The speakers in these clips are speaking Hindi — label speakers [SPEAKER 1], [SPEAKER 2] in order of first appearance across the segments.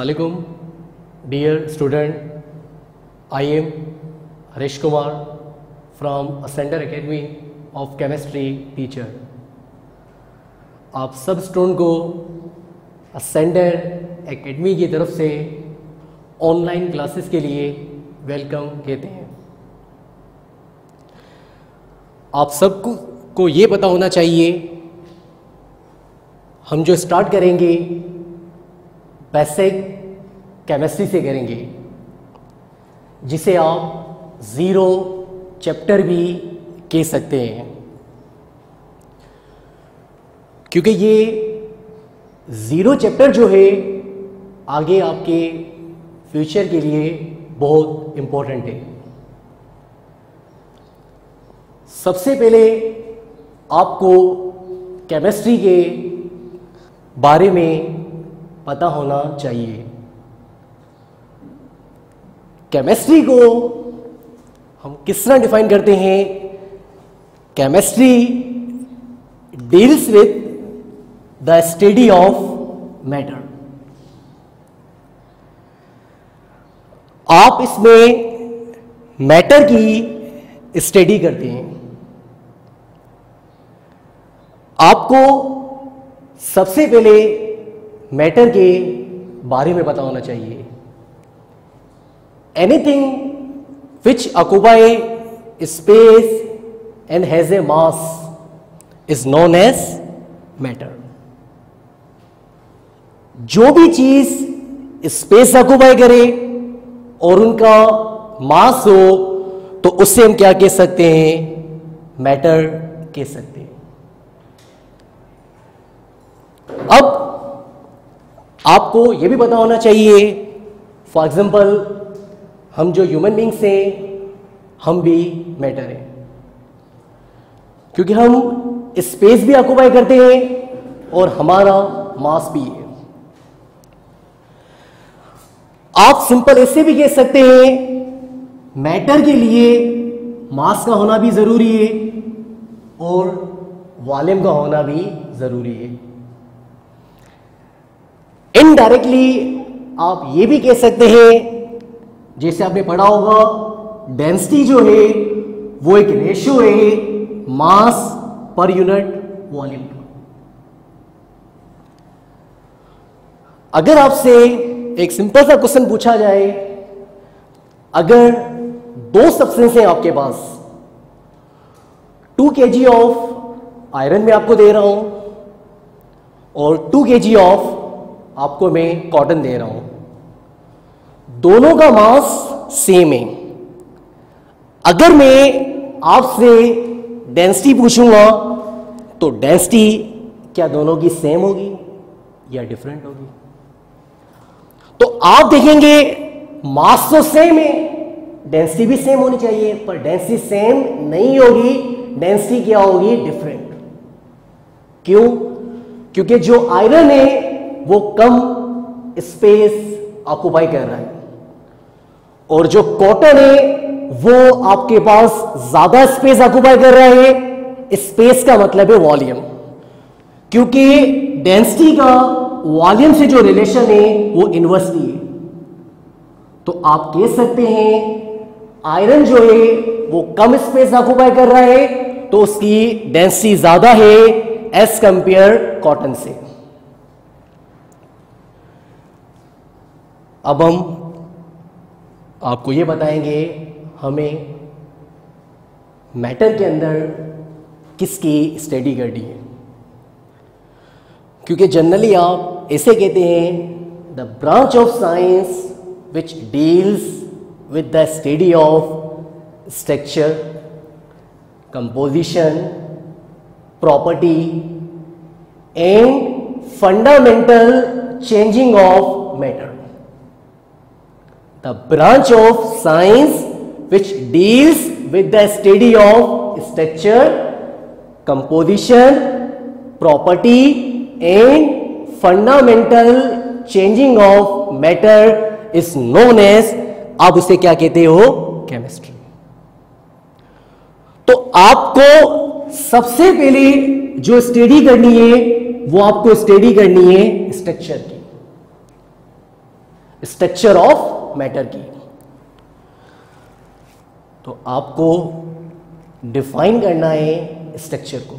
[SPEAKER 1] Assalamualaikum, dear student. I am Harish Kumar from Ascender Academy of Chemistry teacher. आप सब स्टूडेंट को Ascender Academy की तरफ से ऑनलाइन क्लासेस के लिए वेलकम कहते हैं। आप सबको ये पता होना चाहिए, हम जो स्टार्ट करेंगे बेसिक केमिस्ट्री से करेंगे, जिसे आप ज़ीरो चैप्टर भी कह सकते हैं, क्योंकि ये ज़ीरो चैप्टर जो है आगे आपके फ्यूचर के लिए बहुत इम्पोर्टेंट है। सबसे पहले आपको केमिस्ट्री के बारे में पता होना चाहिए। केमिस्ट्री को हम किस तरह डिफाइन करते हैं? Chemistry deals with the study of matter. आप इसमें मैटर की स्टडी करते हैं। आपको सबसे पहले मैटर के बारे में पता होना चाहिए। Anything which occupy space and has a mass is known as matter. जो भी चीज स्पेस ऑक्यूपाई करे और उनका मास हो तो उससे हम क्या कह सकते हैं? मैटर कह सकते हैं। अब आपको यह भी पता होना चाहिए, फॉर एग्जाम्पल हम जो ह्यूमन बींग्स हैं, हम भी मैटर हैं, क्योंकि हम स्पेस भी ऑक्यूपाई करते हैं और हमारा मास भी है। आप सिंपल ऐसे भी कह सकते हैं, मैटर के लिए मास का होना भी जरूरी है और वॉल्यूम का होना भी जरूरी है। इनडायरेक्टली आप ये भी कह सकते हैं, जैसे आपने पढ़ा होगा, डेंसिटी जो है वो एक रेशियो है मास पर यूनिट वॉल्यूम का। अगर आपसे एक सिंपल सा क्वेश्चन पूछा जाए, अगर दो सब्सटेंस हैं आपके पास, 2 kg ऑफ आयरन में आपको दे रहा हूं और 2 kg ऑफ आपको मैं कॉटन दे रहा हूं, दोनों का मास सेम है। अगर मैं आपसे डेंसिटी पूछूंगा तो डेंसिटी क्या दोनों की सेम होगी या डिफरेंट होगी? तो आप देखेंगे मास तो सेम है, डेंसिटी भी सेम होनी चाहिए, पर डेंसिटी सेम नहीं होगी, डेंसिटी क्या होगी? डिफरेंट। क्यों? क्योंकि जो आयरन है वो कम स्पेस ऑक्यूपाई कर रहा है और जो कॉटन है वो आपके पास ज्यादा स्पेस ऑक्यूपाई कर रहा है। स्पेस का मतलब है वॉल्यूम, क्योंकि डेंसिटी का वॉल्यूम से जो रिलेशन है वो इनवर्सली है। तो आप कह सकते हैं आयरन जो है वो कम स्पेस ऑक्यूपाई कर रहा है तो उसकी डेंसिटी ज्यादा है एज कंपेयर कॉटन से। अब हम आपको ये बताएंगे हमें मैटर के अंदर किसकी स्टडी करनी है, क्योंकि जनरली आप ऐसे कहते हैं, the branch of science which deals with the study of structure, composition, property and fundamental changing of matter. The branch of science which deals with the study of structure, composition, property and fundamental changing of matter is known as, आप उसे क्या कहते हो? केमिस्ट्री। तो आपको सबसे पहले जो स्टडी करनी है वो आपको स्टडी करनी है स्ट्रक्चर की। स्ट्रक्चर ऑफ मैटर की। तो आपको डिफाइन करना है स्ट्रक्चर को।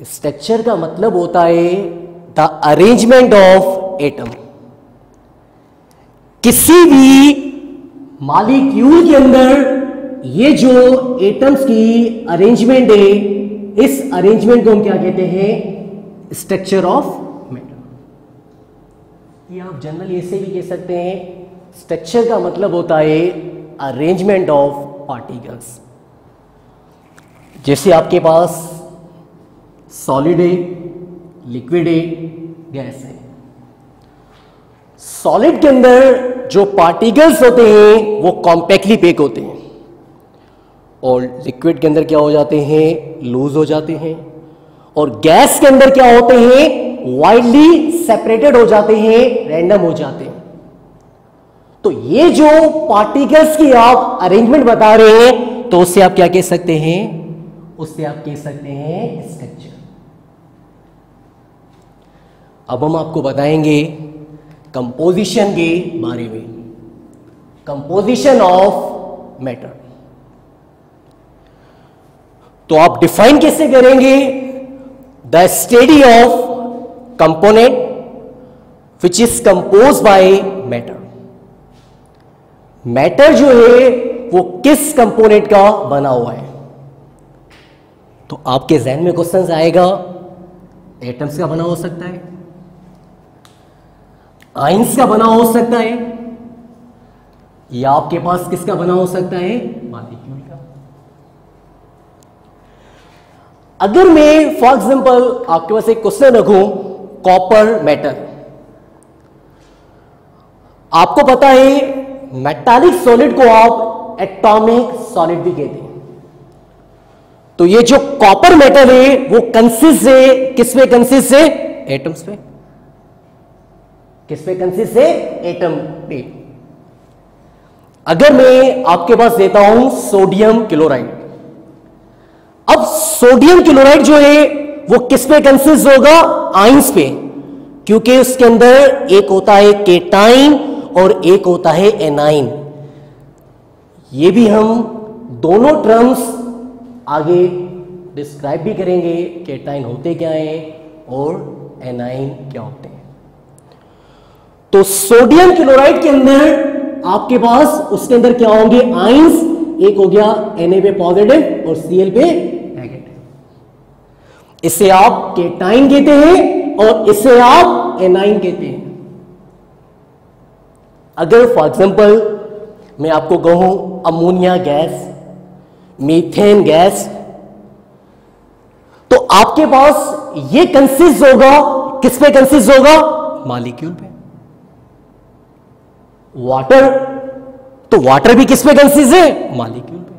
[SPEAKER 1] स्ट्रक्चर का मतलब होता है द अरेंजमेंट ऑफ एटम। किसी भी मॉलिक्यूल के अंदर ये जो एटम्स की अरेंजमेंट है, इस अरेंजमेंट को हम क्या कहते हैं? Structure of matter. ये आप जनरली ऐसे भी कह सकते हैं, स्ट्रक्चर का मतलब होता है अरेंजमेंट ऑफ पार्टिकल्स। जैसे आपके पास सॉलिड है, लिक्विड है, गैस है। सॉलिड के अंदर जो पार्टिकल्स होते हैं वो कॉम्पैक्टली पैक होते हैं, और लिक्विड के अंदर क्या हो जाते हैं? लूज हो जाते हैं। और गैस के अंदर क्या होते हैं? वाइडली सेपरेटेड हो जाते हैं, रैंडम हो जाते हैं। तो ये जो पार्टिकल्स की आप अरेंजमेंट बता रहे हैं, तो उससे आप क्या कह सकते हैं? उससे आप कह सकते हैं स्ट्रक्चर। अब हम आपको बताएंगे कंपोजिशन के बारे में, कंपोजिशन ऑफ मैटर। तो आप डिफाइन कैसे करेंगे? The study of component which is compose bye matter. Matter जो है वो किस कंपोनेंट का बना हुआ है? तो आपके जहन में क्वेश्चन आएगा, एटम्स का बना हो सकता है, आयंस का बना हो सकता है, या आपके पास किसका बना हो सकता है? मॉलिक्यूल का। अगर मैं फॉर एग्जांपल आपके पास एक क्वेश्चन रखूं, कॉपर मेटल। आपको पता है मेटालिक सॉलिड को आप एटॉमिक सॉलिड भी कहते हैं। तो ये जो कॉपर मेटल है वो कंसिस्ट है किस पे? कंसिस्ट है एटम्स पे। किस पे कंसिस्ट है? एटम पे। अगर मैं आपके पास देता हूं सोडियम क्लोराइड, अब सोडियम क्लोराइड जो है वो किस पे कंसिस्ट होगा? आयंस पे, क्योंकि उसके अंदर एक होता है केटाइन और एक होता है एनाइन। ये भी हम दोनों टर्म्स आगे डिस्क्राइब भी करेंगे, केटाइन होते क्या है और एनाइन क्या होते हैं। तो सोडियम क्लोराइड के अंदर आपके पास उसके अंदर क्या होंगे? आयंस। एक हो गया Na पे पॉजिटिव और Cl पे नेगेटिव। इसे आप केटाइन कहते हैं और इसे आप एनाइन कहते हैं। अगर फॉर एग्जांपल मैं आपको कहूं अमोनिया गैस, मीथेन गैस, तो आपके पास ये कंसिस्ट होगा किस पे? कंसिस्ट होगा मॉलिक्यूल पे। वाटर, तो वाटर भी किस पे कंसिस्ट है? मॉलिक्यूल पे।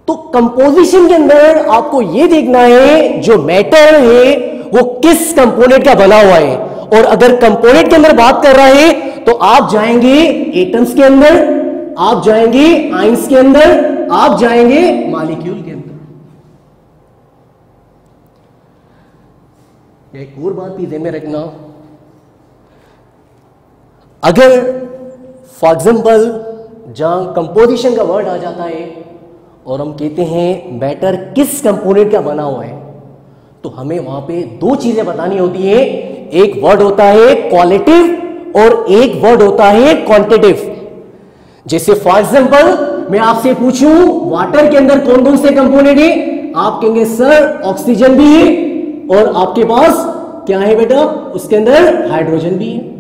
[SPEAKER 1] तो कंपोजिशन के अंदर आपको यह देखना है जो मैटर है वो किस कंपोनेंट का बना हुआ है। और अगर कंपोनेंट के अंदर बात कर रहा है तो आप जाएंगे एटम्स के अंदर, आप जाएंगे आयंस के अंदर, आप जाएंगे मॉलिक्यूल के अंदर। एक और बात भी ध्यान में रखना, अगर फॉर एग्जाम्पल जहां कंपोजिशन का वर्ड आ जाता है और हम कहते हैं मैटर किस कंपोनेंट का बना हुआ है, तो हमें वहां पे दो चीजें बतानी होती है। एक वर्ड होता है क्वालिटिव और एक वर्ड होता है क्वांटिटिव। जैसे फॉर एग्जाम्पल मैं आपसे पूछूं वाटर के अंदर कौन कौन से कंपोनेंट है, आप कहेंगे सर ऑक्सीजन भी है और आपके पास क्या है बेटा? उसके अंदर हाइड्रोजन भी है।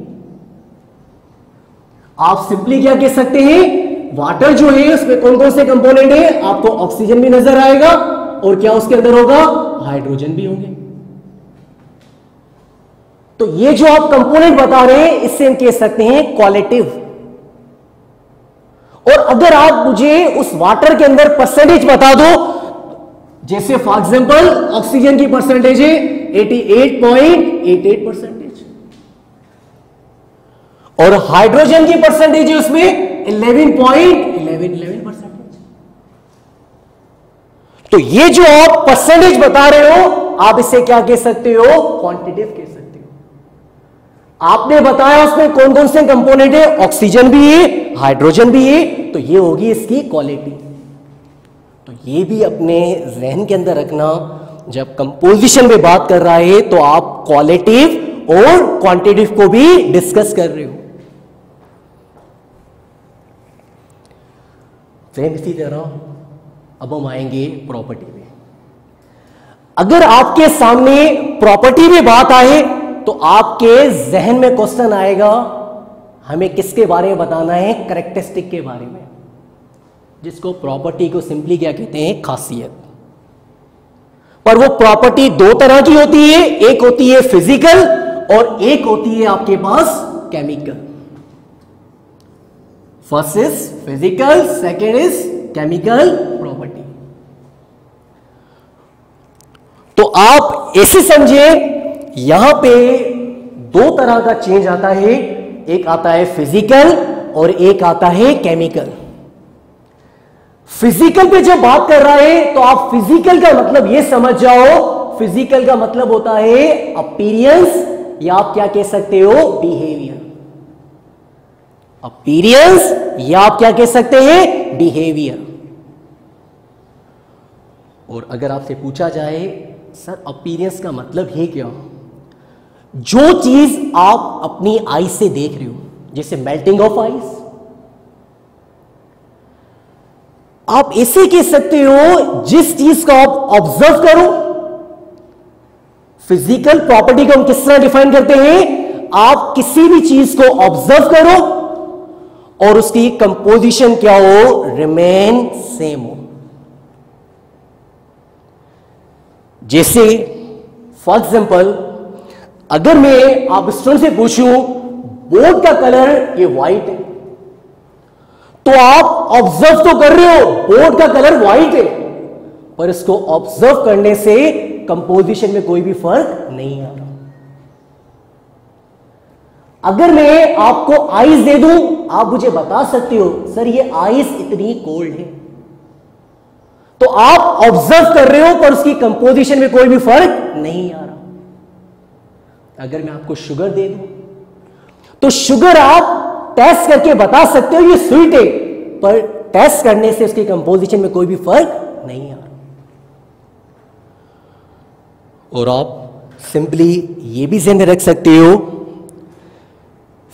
[SPEAKER 1] आप सिंपली क्या कह सकते हैं? वाटर जो है उसमें कौन कौन से कंपोनेंट है? आपको ऑक्सीजन भी नजर आएगा और क्या उसके अंदर होगा? हाइड्रोजन भी होंगे। तो ये जो आप कंपोनेंट बता रहे हैं इससे हम कह सकते हैं क्वालिटिव। और अगर आप मुझे उस वाटर के अंदर परसेंटेज बता दो, जैसे फॉर एग्जांपल ऑक्सीजन की परसेंटेज है 88.88% और हाइड्रोजन की परसेंटेज है उसमें 11.11%। तो ये जो आप परसेंटेज बता रहे हो आप इसे क्या कह सकते हो? क्वांटिटिव कह सकते हो। आपने बताया उसमें कौन कौन से कंपोनेंट है, ऑक्सीजन भी है, हाइड्रोजन भी है, तो ये होगी इसकी क्वालिटी। तो ये भी अपने जहन के अंदर रखना, जब कंपोजिशन में बात कर रहा है तो आप क्वालिटिव और क्वांटिटिव को भी डिस्कस कर रहे हो। सेम इसी तरह अब हम आएंगे प्रॉपर्टी में। अगर आपके सामने प्रॉपर्टी में बात आए तो आपके जहन में क्वेश्चन आएगा, हमें किसके बारे में बताना है, कैरेक्टरिस्टिक के बारे में, जिसको प्रॉपर्टी को सिंपली क्या कहते हैं, खासियत। पर वो प्रॉपर्टी दो तरह की होती है, एक होती है फिजिकल और एक होती है आपके पास chemical. First is physical, second is chemical property. तो आप ऐसे समझे, यहां पे दो तरह का चेंज आता है, एक आता है फिजिकल और एक आता है केमिकल। फिजिकल पे जब बात कर रहा है तो आप फिजिकल का मतलब ये समझ जाओ, फिजिकल का मतलब होता है अपीयरेंस, या आप क्या कह सकते हो, बिहेवियर। अपीयरेंस या आप क्या कह सकते हैं, बिहेवियर। और अगर आपसे पूछा जाए सर अपीयरेंस का मतलब है क्या, जो चीज आप अपनी आई से देख रहे हो, जैसे मेल्टिंग ऑफ आइस, आप ऐसे कह सकते हो जिस चीज को आप ऑब्जर्व करो। फिजिकल प्रॉपर्टी को हम किस तरह डिफाइन करते हैं, आप किसी भी चीज को ऑब्जर्व करो और उसकी कंपोजिशन क्या हो, रिमेन सेम हो। जैसे फॉर एग्जांपल, अगर मैं आप स्टूडेंट से पूछूं बोर्ड का कलर ये व्हाइट है, तो आप ऑब्जर्व तो कर रहे हो बोर्ड का कलर व्हाइट है, पर इसको ऑब्जर्व करने से कंपोजिशन में कोई भी फर्क नहीं आ रहा। अगर मैं आपको आइस दे दूं, आप मुझे बता सकते हो सर ये आइस इतनी कोल्ड है, तो आप ऑब्जर्व कर रहे हो पर उसकी कंपोजिशन में कोई भी फर्क नहीं आ रहा। अगर मैं आपको शुगर दे दूं, तो शुगर आप टेस्ट करके बता सकते हो ये स्वीट है, पर टेस्ट करने से उसकी कंपोजिशन में कोई भी फर्क नहीं आ रहा। और आप सिंपली ये भी ध्यान में रख सकते हो,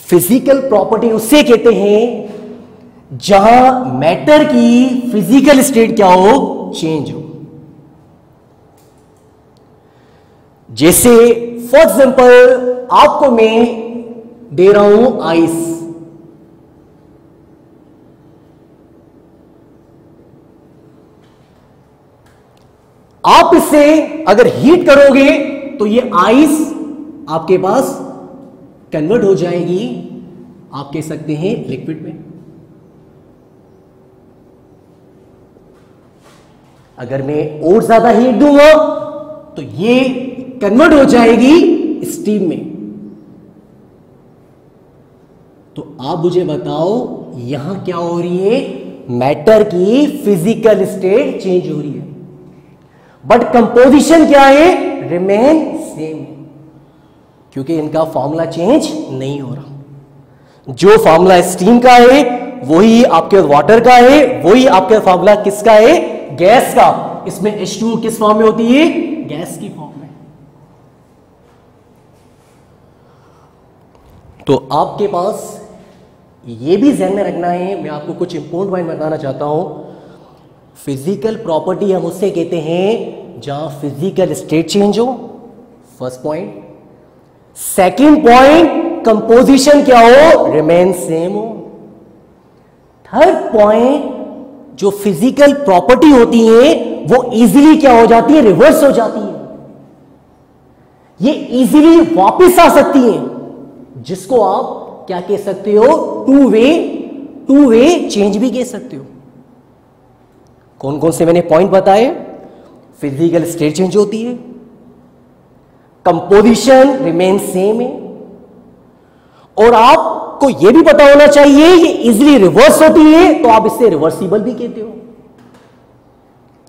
[SPEAKER 1] फिजिकल प्रॉपर्टी उससे कहते हैं जहां मैटर की फिजिकल स्टेट क्या हो, चेंज हो। जैसे फॉर एग्जांपल आपको मैं दे रहा हूं आइस, आप इसे अगर हीट करोगे तो ये आइस आपके पास कन्वर्ट हो जाएगी, आप कह सकते हैं लिक्विड में। अगर मैं और ज्यादा हीट दूंगा तो ये कन्वर्ट हो जाएगी स्टीम में। तो आप मुझे बताओ यहां क्या हो रही है, मैटर की फिजिकल स्टेट चेंज हो रही है, बट कंपोजिशन क्या है, रिमेन सेम, क्योंकि इनका फॉर्मूला चेंज नहीं हो रहा। जो फॉर्मूला स्टीम का है वही आपके वाटर का है, वही आपका फॉर्मूला किसका है, गैस का। इसमें H2 किस फॉर्म में होती है, गैस की फॉर्म में। तो आपके पास ये भी ध्यान में रखना है, मैं आपको कुछ इंपॉर्टेंट पॉइंट बताना चाहता हूं। फिजिकल प्रॉपर्टी हम उससे कहते हैं जहां फिजिकल स्टेट चेंज हो, first point. Second point, composition क्या हो, रिमेन सेम हो। थर्ड पॉइंट, जो फिजिकल प्रॉपर्टी होती है वो इजीली क्या हो जाती है, रिवर्स हो जाती है, ये इजीली वापस आ सकती है, जिसको आप क्या कह सकते हो, टू वे चेंज भी कह सकते हो। कौन कौन से मैंने पॉइंट बताए, फिजिकल स्टेट चेंज होती है, कंपोजिशन रिमेन सेम है, और आपको यह भी पता होना चाहिए ये इजीली रिवर्स होती है, तो आप इससे रिवर्सिबल भी कहते हो।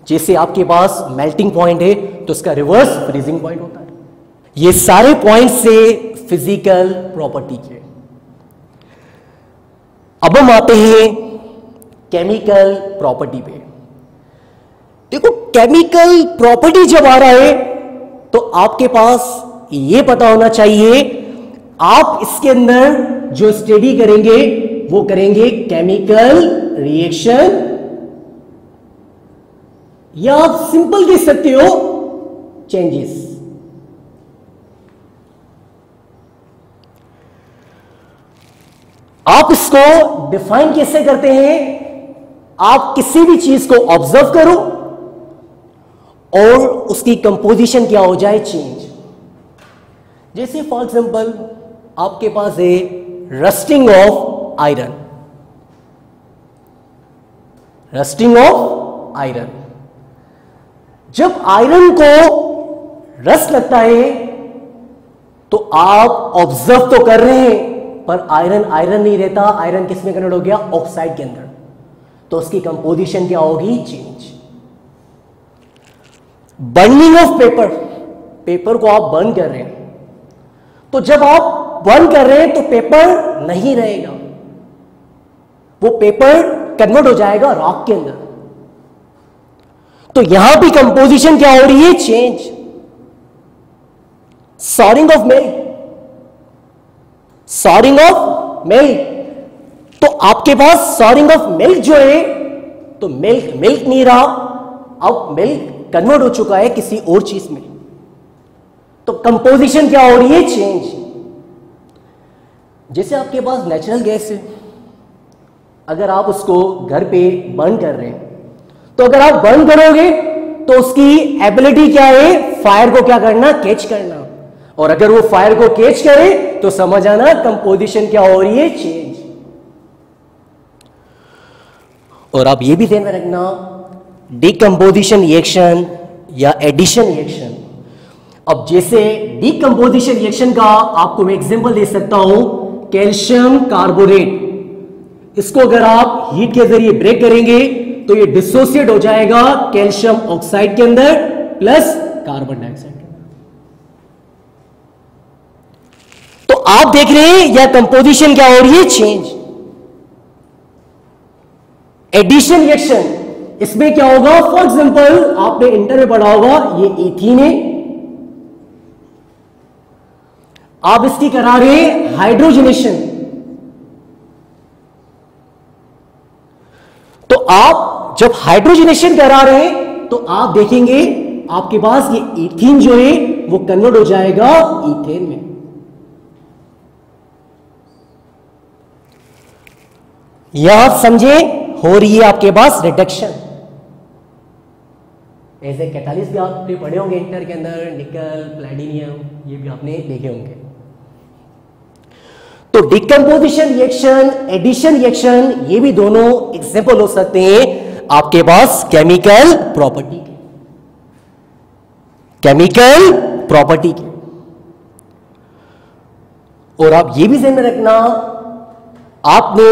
[SPEAKER 1] जैसे आपके पास मेल्टिंग पॉइंट है तो इसका रिवर्स फ्रीजिंग पॉइंट होता है, ये सारे पॉइंट से फिजिकल प्रॉपर्टी के। अब हम आते हैं केमिकल प्रॉपर्टी पे। देखो, केमिकल प्रॉपर्टी जब आ रहा है तो आपके पास ये पता होना चाहिए, आप इसके अंदर जो स्टडी करेंगे वो करेंगे केमिकल रिएक्शन, या आप सिंपल कह सकते हो चेंजेस। आप इसको डिफाइन कैसे करते हैं? आप किसी भी चीज को ऑब्जर्व करो और उसकी कंपोजिशन क्या हो जाए, चेंज। जैसे फॉर एग्जांपल आपके पास है rusting of iron. Rusting of iron, जब आयरन को रस्ट लगता है तो आप ऑब्जर्व तो कर रहे हैं, पर आयरन आयरन नहीं रहता। आयरन किस में कन्वर्ट हो गया? ऑक्साइड के अंदर। तो उसकी कंपोजिशन क्या होगी? Change. Burning of paper, paper को आप बर्न कर रहे हैं, तो जब आप बर्न कर रहे हैं तो पेपर नहीं रहेगा, वो पेपर कन्वर्ट हो जाएगा रॉक के अंदर। तो यहां भी कंपोजिशन क्या हो रही है? Change. Soaring of milk, soaring of milk, तो आपके पास सॉरिंग ऑफ मिल्क जो है, तो मिल्क मिल्क नहीं रहा, अब मिल्क कन्वर्ट हो चुका है किसी और चीज में। तो कंपोजिशन क्या हो रही है? चेंज। जैसे आपके पास नेचुरल गैस है, अगर आप उसको घर पे बर्न कर रहे हैं, तो अगर आप बर्न करोगे तो उसकी एबिलिटी क्या है? फायर को क्या करना? कैच करना। और अगर वो फायर को कैच करे तो समझ आना कंपोजिशन क्या हो रही है? चेंज। और आप ये भी ध्यान में रखना, डिकम्पोजिशन रिएक्शन या एडिशन रिएक्शन। अब जैसे डिकम्पोजिशन रिएक्शन का आपको मैं एग्जांपल दे सकता हूं, कैल्शियम कार्बोनेट। इसको अगर आप हीट के जरिए ब्रेक करेंगे तो ये डिसोसिएट हो जाएगा कैल्शियम ऑक्साइड के अंदर प्लस कार्बन डाइऑक्साइड के अंदर। तो आप देख रहे हैं यह कंपोजिशन क्या हो रही है? चेंज। एडिशन रिएक्शन, इसमें क्या होगा? फॉर एग्जांपल आपने इंटर में पढ़ा होगा, ये इथीन है, आप इसकी करा रहे हैं हाइड्रोजनेशन। तो आप जब हाइड्रोजनेशन करा रहे हैं तो आप देखेंगे आपके पास ये इथीन जो है वो कन्वर्ट हो जाएगा इथेन में। यह आप समझे, हो रही है आपके पास रिडक्शन। ऐसे कैटालिस्ट भी आपने पढ़े होंगे इंटर के अंदर, निकल, प्लैटिनम, ये भी आपने देखे होंगे। तो डिकम्पोजिशन रिएक्शन, एडिशन रिएक्शन, ये भी दोनों एग्जांपल हो सकते हैं आपके पास केमिकल प्रॉपर्टी के। केमिकल प्रॉपर्टी के। और आप ये भी ध्यान में रखना, आपने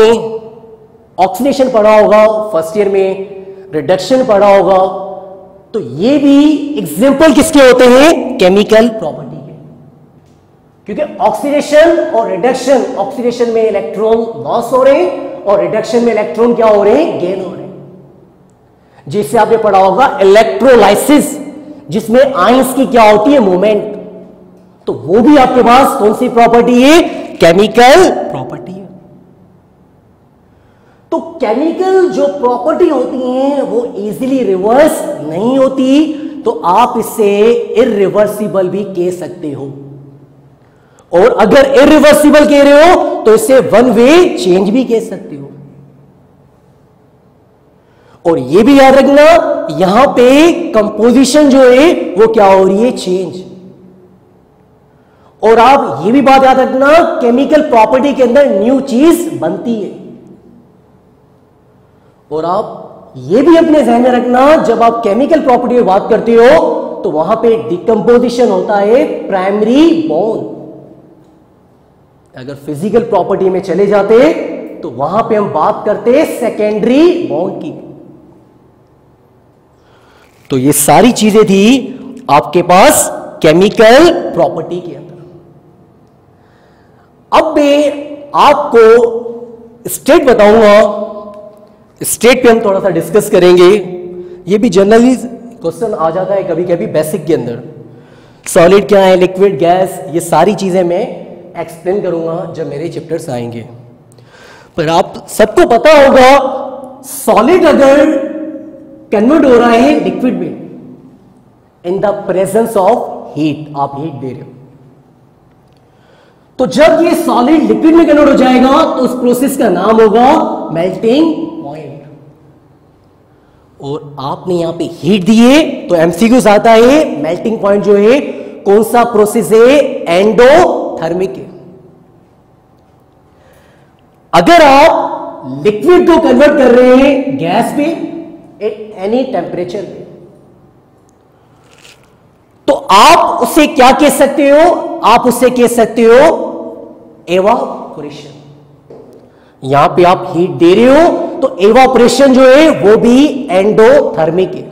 [SPEAKER 1] ऑक्सीडेशन पढ़ा होगा फर्स्ट ईयर में, रिडक्शन पढ़ा होगा, तो ये भी एग्जांपल किसके होते हैं? केमिकल प्रॉपर्टी के। क्योंकि ऑक्सीडेशन और रिडक्शन, ऑक्सीडेशन में इलेक्ट्रॉन लॉस हो रहे हैं और रिडक्शन में इलेक्ट्रॉन क्या हो रहे हैं? गेन हो रहे हैं। जिससे आपने पढ़ा होगा इलेक्ट्रोलाइसिस, जिसमें आयंस की क्या होती है? मूवमेंट। तो वो भी आपके पास कौन सी प्रॉपर्टी है? केमिकल प्रॉपर्टी है। तो केमिकल जो प्रॉपर्टी होती हैं वो इजीली रिवर्स नहीं होती, तो आप इसे इरिवर्सिबल भी कह सकते हो। और अगर इरिवर्सिबल कह रहे हो तो इसे वन वे चेंज भी कह सकते हो। और ये भी याद रखना, यहां पे कंपोजिशन जो है वो क्या हो रही है? चेंज। और आप ये भी बात याद रखना, केमिकल प्रॉपर्टी के अंदर न्यू चीज बनती है। और आप ये भी अपने ध्यान में रखना, जब आप केमिकल प्रॉपर्टी की बात करते हो तो वहां पे डिकम्पोजिशन होता है प्राइमरी बॉन्ड। अगर फिजिकल प्रॉपर्टी में चले जाते तो वहां पे हम बात करते सेकेंडरी बॉन्ड की। तो ये सारी चीजें थी आपके पास केमिकल प्रॉपर्टी के अंदर। अब मैं आपको स्टेट बताऊंगा, स्टेट पे हम थोड़ा सा डिस्कस करेंगे। ये भी जनरली क्वेश्चन आ जाता है कभी कभी बेसिक के अंदर। सॉलिड क्या है, लिक्विड, गैस, ये सारी चीजें मैं एक्सप्लेन करूंगा जब मेरे चैप्टर्स आएंगे। पर आप सबको पता होगा सॉलिड अगर कन्वर्ट हो रहा है लिक्विड में in the presence of heat, आप हीट दे रहे हो, तो जब ये सॉलिड लिक्विड में कन्वर्ट हो जाएगा तो उस प्रोसेस का नाम होगा मेल्टिंग पॉइंट। और आपने यहां पे हीट दिए तो एमसीक्यूज आता है मेल्टिंग पॉइंट जो है कौन सा प्रोसेस है, एंडोथर्मिक है। अगर आप लिक्विड को कन्वर्ट कर रहे हैं गैस पे एट एनी टेम्परेचर पे, तो आप उसे क्या कह सकते हो, आप उसे कह सकते हो एवापोरेशन। यहां पे आप हीट दे रहे हो तो एवापोरेशन जो है वो भी एंडोथर्मिक है।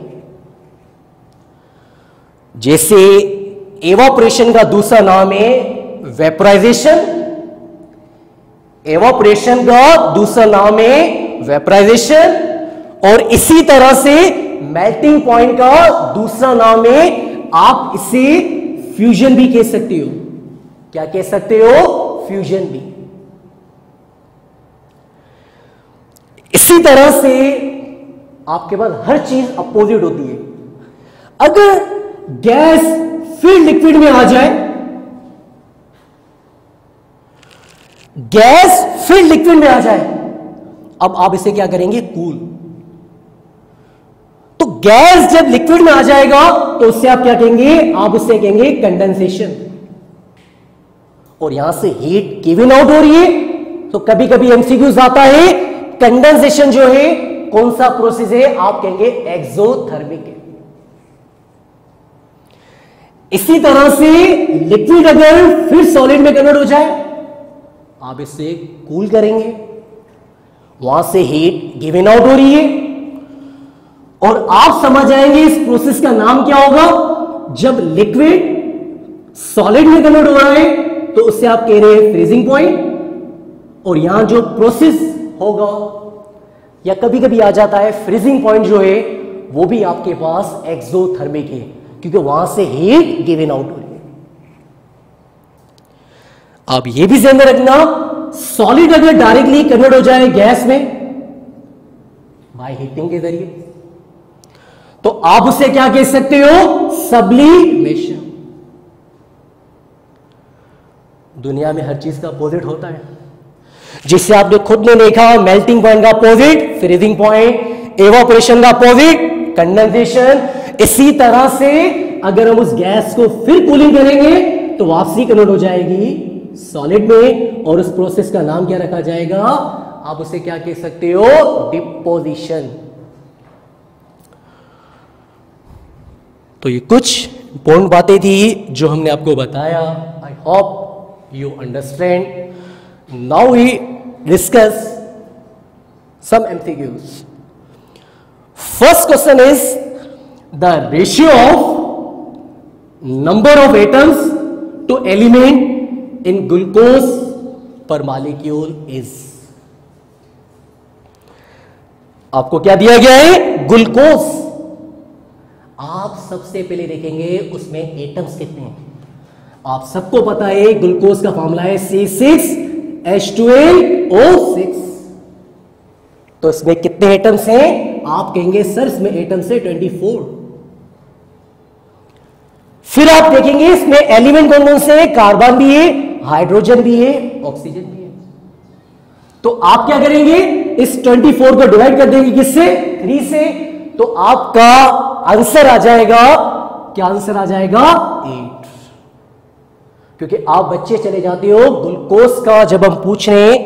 [SPEAKER 1] जैसे एवापोरेशन का दूसरा नाम है वेपराइजेशन, एवापोरेशन का दूसरा नाम है वेपराइजेशन, और इसी तरह से मेल्टिंग पॉइंट का दूसरा नाम है, आप इसे फ्यूजन भी कह सकते हो। क्या कह सकते हो, फ्यूजन भी। इसी तरह से आपके पास हर चीज अपोजिट होती है। अगर गैस फिर लिक्विड में आ जाए, गैस फिर लिक्विड में आ जाए, अब आप इसे क्या करेंगे, कूल। तो गैस जब लिक्विड में आ जाएगा तो उससे आप क्या कहेंगे, आप उससे कहेंगे कंडेंसेशन। और यहां से हीट गिवन आउट हो रही है, तो कभी कभी एमसीक्यूज आता है कंडेंसेशन जो है कौन सा प्रोसेस है, आप कहेंगे एक्सोथर्मिक है। इसी तरह से लिक्विड अगर फिर सॉलिड में कन्वर्ट हो जाए, आप इसे कूल करेंगे, वहां से हीट गिवन आउट हो रही है, और आप समझ जाएंगे इस प्रोसेस का नाम क्या होगा। जब लिक्विड सॉलिड में कन्वर्ट हो रहा है तो उससे आप कह रहे हैं फ्रीजिंग पॉइंट, और यहां जो प्रोसेस होगा, या कभी कभी आ जाता है फ्रीजिंग पॉइंट जो है वो भी आपके पास एक्सोथर्मिक है, क्योंकि वहां से हीट गिवन आउट हो रही है। आप ये भी ध्यान रखना, सॉलिड अगर डायरेक्टली कन्वर्ट हो जाए गैस में बाय हीटिंग के जरिए, तो आप उसे क्या कह सकते हो, सब्लिमेशन। दुनिया में हर चीज का अपोजिट होता है, जिससे आपने खुद ने देखा मेल्टिंग पॉइंट का अपोजिट फ्रीजिंग पॉइंट, एवापोरेशन का अपोजिट कंडेंसेशन। इसी तरह से अगर हम उस गैस को फिर कूलिंग करेंगे तो वापसी कन्वर्ट हो जाएगी सॉलिड में, और उस प्रोसेस का नाम क्या रखा जाएगा, आप उसे क्या कह सकते हो, डिपोजिशन। तो ये कुछ इंपॉर्टेंट बातें थी जो हमने आपको बताया। I hope you understand. Now we discuss some MCQs. First question is the ratio of number of atoms to element in glucose per molecule is. आपको क्या दिया गया है, ग्लूकोज। आप सबसे पहले देखेंगे उसमें एटम्स कितने हैं। आप सबको पता है ग्लूकोज का फॉर्मूला है C6H12O6। तो इसमें कितने एटम्स हैं, आप कहेंगे सर इसमें एटम्स है 24। फिर आप देखेंगे इसमें एलिमेंट कौन कौन से हैं, कार्बन भी है, हाइड्रोजन भी है, ऑक्सीजन भी है। तो आप क्या करेंगे, इस 24 को डिवाइड कर देंगे किससे, 3 से, तो आपका आंसर आ जाएगा, क्या आंसर आ जाएगा, 8। क्योंकि आप बच्चे चले जाते हो, ग्लूकोज का जब हम पूछ रहे हैं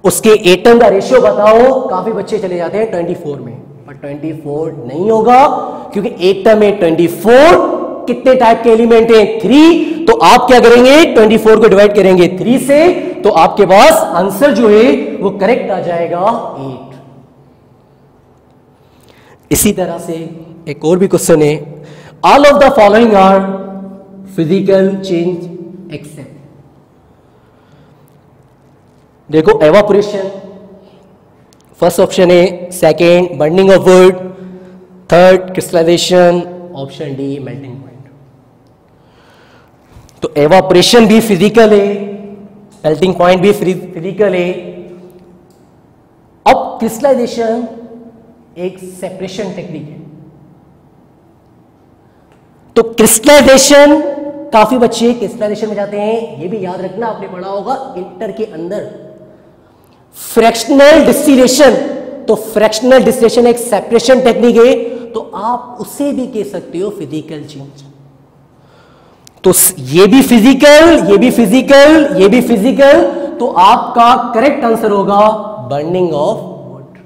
[SPEAKER 1] उसके एटम का रेशियो बताओ, काफी बच्चे चले जाते हैं 24 में, पर 24 नहीं होगा, क्योंकि एटम है 24, कितने टाइप के एलिमेंट हैं, 3। तो आप क्या करेंगे, 24 को डिवाइड करेंगे 3 से, तो आपके पास आंसर जो है वो करेक्ट आ जाएगा 8। इसी तरह से एक और भी क्वेश्चन है, all of the following are physical change except. देखो एवापोरेशन फर्स्ट ऑप्शन है, second burning of wood, third crystallization, option D melting point. तो एवापोरेशन भी फिजिकल है, मेल्टिंग पॉइंट भी फिजिकल है। अब क्रिस्टलाइजेशन एक सेपरेशन टेक्निक है। तो क्रिस्टलाइजेशन, काफी बच्चे क्रिस्टलाइजेशन में जाते हैं, ये भी याद रखना, आपने पढ़ा होगा इंटर के अंदर फ्रैक्शनल डिस्टिलेशन। तो फ्रैक्शनल डिस्टिलेशन एक सेपरेशन टेक्निक है, तो आप उसे भी कह सकते हो फिजिकल चेंज। तो ये भी फिजिकल, ये भी फिजिकल, ये भी फिजिकल, तो आपका करेक्ट आंसर होगा burning of wood.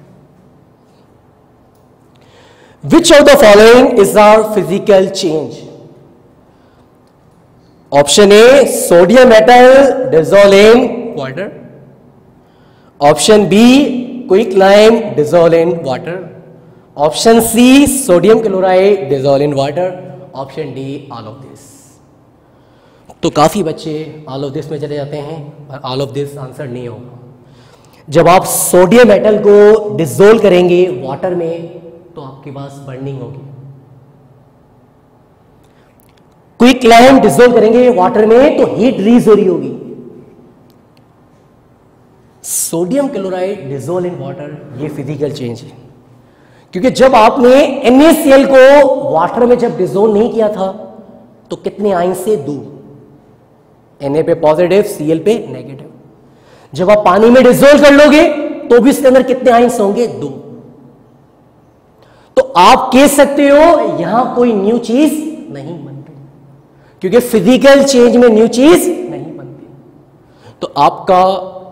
[SPEAKER 1] Which of the following is our physical change? Option A sodium metal dissolve in water, option B quicklime dissolve in water, option C sodium chloride dissolve in water, option D all of this. तो काफी बच्चे ऑल ऑफ दिस में चले जाते हैं, और ऑल ऑफ दिस आंसर नहीं होगा। जब आप सोडियम मेटल को डिसॉल्व करेंगे वाटर में तो आपके पास बर्निंग होगी। क्विकलाइम डिसॉल्व करेंगे वाटर में तो हीट रिलीज हो रही होगी। Sodium chloride dissolve in water, ये फिजिकल चेंज है। क्योंकि जब आपने NaCl को वाटर में जब डिसॉल्व नहीं किया था तो कितने आयन से? 2, Na पे पॉजिटिव, Cl पे नेगेटिव। जब आप पानी में डिसॉल्व कर लोगे तो भी इसके अंदर कितने आयन्स होंगे? 2। तो आप कह सकते हो यहां कोई न्यू चीज नहीं बनती, क्योंकि फिजिकल चेंज में न्यू चीज नहीं बनती। तो आपका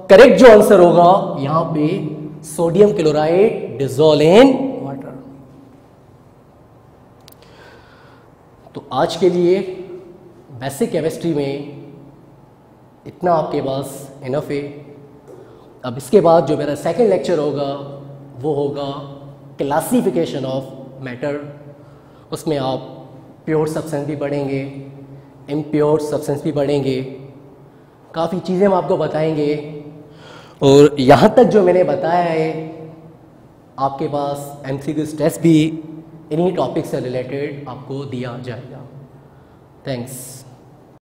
[SPEAKER 1] करेक्ट जो आंसर होगा यहां पे sodium chloride dissolve in water. तो आज के लिए बेसिक केमिस्ट्री में इतना आपके पास इनफ है। अब इसके बाद जो मेरा सेकंड लेक्चर होगा वो होगा क्लासिफिकेशन ऑफ मैटर। उसमें आप प्योर सब्सटेंस भी पढ़ेंगे, इम्प्योर सब्सटेंस भी पढ़ेंगे, काफ़ी चीज़ें हम आपको बताएंगे। और यहाँ तक जो मैंने बताया है आपके पास MCQ टेस्ट भी इन्हीं टॉपिक से रिलेटेड आपको दिया जाएगा। थैंक्स।